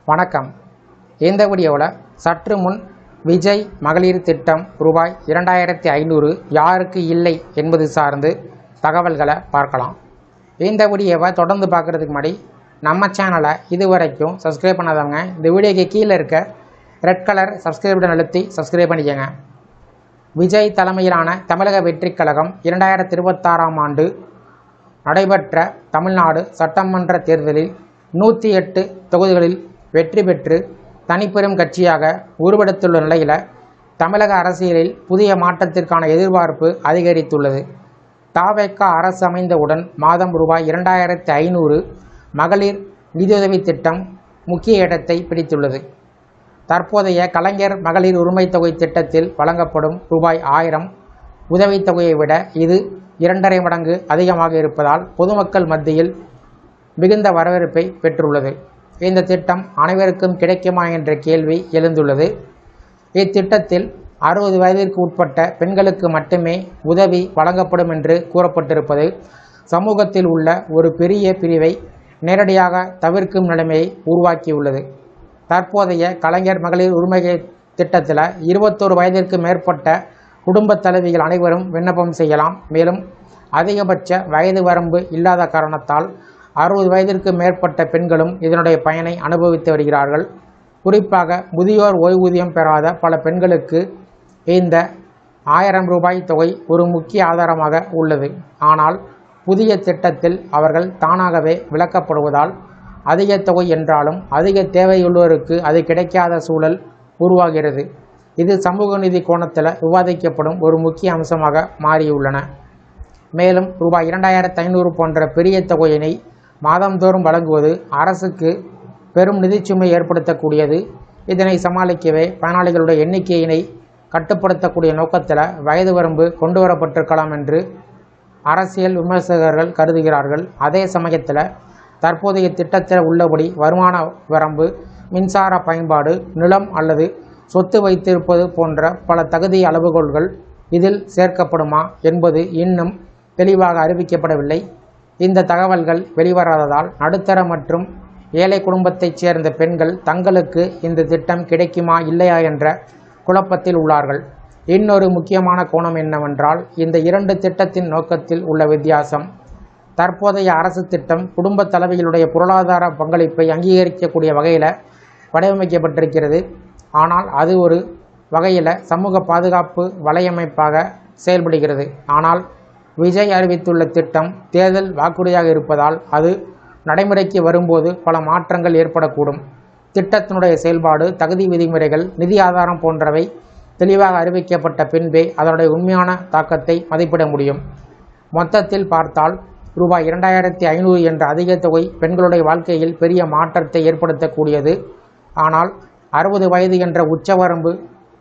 வணக்கம். இந்த வீடியோவில் சற்று முன் விஜய் மகளிர் திட்டம் ரூபாய் 2500 யாருக்கு இல்லை என்பது சார்ந்து தகவல்களை பார்க்கலாம். இந்த வீடியோவை தொடர்ந்து பார்க்குறதுக்கு முன்னாடி நம்ம சேனலை இதுவரைக்கும் சப்ஸ்கிரைப் பண்ணாதவங்க இந்த வீடியோக்கு கீழே இருக்க ரெட் கலர் சப்ஸ்கிரைப் பட்டன் அழுத்தி சப்ஸ்கிரைப் பண்ணிக்கோங்க. விஜய் தலைமையிலான தமிழக வெற்றிக் கழகம் 2026ஆம் ஆண்டு நடைபெற்ற தமிழ்நாடு சட்டமன்ற தேர்தலில் 108 தொகுதிகளில் வெற்றி பெற்று தனிப்பெரும் கட்சியாக உருவெடுத்துள்ள நிலையில் தமிழக அரசியலில் புதிய மாற்றத்திற்கான எதிர்பார்ப்பு அதிகரித்துள்ளது. தவேக அரசு அமைந்தவுடன் மாதம் ரூபாய் 2500 மகளிர் நிதியுதவி திட்டம் முக்கிய இடத்தை பிடித்துள்ளது. தற்போதைய கலைஞர் மகளிர் உரிமை தொகை திட்டத்தில் வழங்கப்படும் ரூபாய் 1000 உதவித்தொகையை விட இது 2.5 மடங்கு அதிகமாக இருப்பதால் பொதுமக்கள் மத்தியில் மிகுந்த வரவேற்பை பெற்றுள்ளது. இந்த திட்டம் அனைவருக்கும் கிடைக்குமா என்ற கேள்வி எழுந்துள்ளது. இத்திட்டத்தில் 60 வயதிற்கு உட்பட்ட பெண்களுக்கு மட்டுமே உதவி வழங்கப்படும் என்று கூறப்பட்டிருப்பது சமூகத்தில் உள்ள ஒரு பெரிய பிரிவை நேரடியாக தவிர்க்கும் நிலைமையை உருவாக்கியுள்ளது. தற்போதைய கலைஞர் மகளிர் உரிமை திட்டத்தில் 21 வயதிற்கு மேற்பட்ட குடும்ப தலைவிகள் அனைவரும் விண்ணப்பம் செய்யலாம். மேலும் அதிகபட்ச வயது வரம்பு இல்லாத காரணத்தால் 60 வயதிற்கு மேற்பட்ட பெண்களும் இதனுடைய பயனை அனுபவித்து வருகிறார்கள். குறிப்பாக முதியோர் ஓய்வூதியம் பெறாத பல பெண்களுக்கு இந்த 1000 ரூபாய் தொகை ஒரு முக்கிய ஆதாரமாக உள்ளது. ஆனால் புதிய திட்டத்தில் அவர்கள் தானாகவே விலக்கப்படுவதால் அதிக தொகை என்றாலும் அதிக தேவையுள்ளோருக்கு அது கிடைக்காத சூழல் உருவாகிறது. இது சமூக நீதி கோணத்தில் விவாதிக்கப்படும் ஒரு முக்கிய அம்சமாக மாறியுள்ளன. மேலும் ரூபாய் 2500 போன்ற பெரிய தொகையினை மாதந்தோறும் வழங்குவது அரசுக்கு பெரும் நிதிச்சுமை ஏற்படுத்தக்கூடியது. இதனை சமாளிக்கவே பயனாளிகளுடைய எண்ணிக்கையினை கட்டுப்படுத்தக்கூடிய நோக்கத்தில் வயது வரம்பு கொண்டு வரப்பட்டிருக்கலாம் என்று அரசியல் விமர்சகர்கள் கருதுகிறார்கள். அதே சமயத்தில் தற்போதைய திட்டத்தில் உள்ளபடி வருமான வரம்பு, மின்சார பயன்பாடு, நிலம் அல்லது சொத்து வைத்திருப்பது போன்ற பல தகுதி அளவுகோல்கள் இதில் சேர்க்கப்படுமா என்பது இன்னும் தெளிவாக அறிவிக்கப்படவில்லை. இந்த தகவல்கள் வெளிவராததால் நடுத்தர மற்றும் ஏழை குடும்பத்தைச் சேர்ந்த பெண்கள் தங்களுக்கு இந்த திட்டம் கிடைக்குமா இல்லையா என்ற குழப்பத்தில் உள்ளார்கள். இன்னொரு முக்கியமான கோணம் என்னவென்றால் இந்த 2 திட்டத்தின் நோக்கத்தில் உள்ள வித்தியாசம். தற்போதைய அரசு திட்டம் குடும்ப தலைவிகளுடைய பொருளாதார பங்களிப்பை அங்கீகரிக்கக்கூடிய வகையில் வடிவமைக்கப்பட்டிருக்கிறது. ஆனால் அது ஒரு வகையில் சமூக பாதுகாப்பு வலையமைப்பாக செயல்படுகிறது. ஆனால் விஜய் அறிவித்துள்ள திட்டம் தேர்தல் வாக்குறுதியாக இருப்பதால் அது நடைமுறைக்கு வரும்போது பல மாற்றங்கள் ஏற்படக்கூடும். திட்டத்தினுடைய செயல்பாடு, தகுதி விதிமுறைகள், நிதி ஆதாரம் போன்றவை தெளிவாக அறிவிக்கப்பட்ட பின்பே அதனுடைய உண்மையான தாக்கத்தை மதிப்பிட முடியும். மொத்தத்தில் பார்த்தால் ரூபாய் 2500 என்ற அதிக தொகை பெண்களுடைய வாழ்க்கையில் பெரிய மாற்றத்தை ஏற்படுத்தக்கூடியது. ஆனால் 60 வயது என்ற உச்சவரம்பு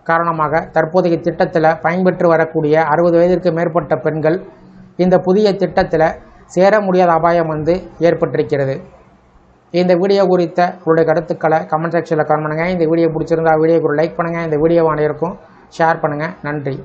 காரணமாக தற்போதைய திட்டத்தில் பயன்பெற்று வரக்கூடிய 60 வயதிற்கு மேற்பட்ட பெண்கள் இந்த புதிய திட்டத்தில் சேர முடியாத அபாயம் ஏற்பட்டிருக்கிறது. இந்த வீடியோ குறித்த உங்களுடைய கருத்துக்களை கமெண்ட் செக்ஷனில் கமெண்ட் பண்ணுங்கள். இந்த வீடியோ பிடிச்சிருந்தா வீடியோக்கு ஒரு லைக் பண்ணுங்கள். இந்த வீடியோவை அனைவருக்கும் ஷேர் பண்ணுங்கள். நன்றி.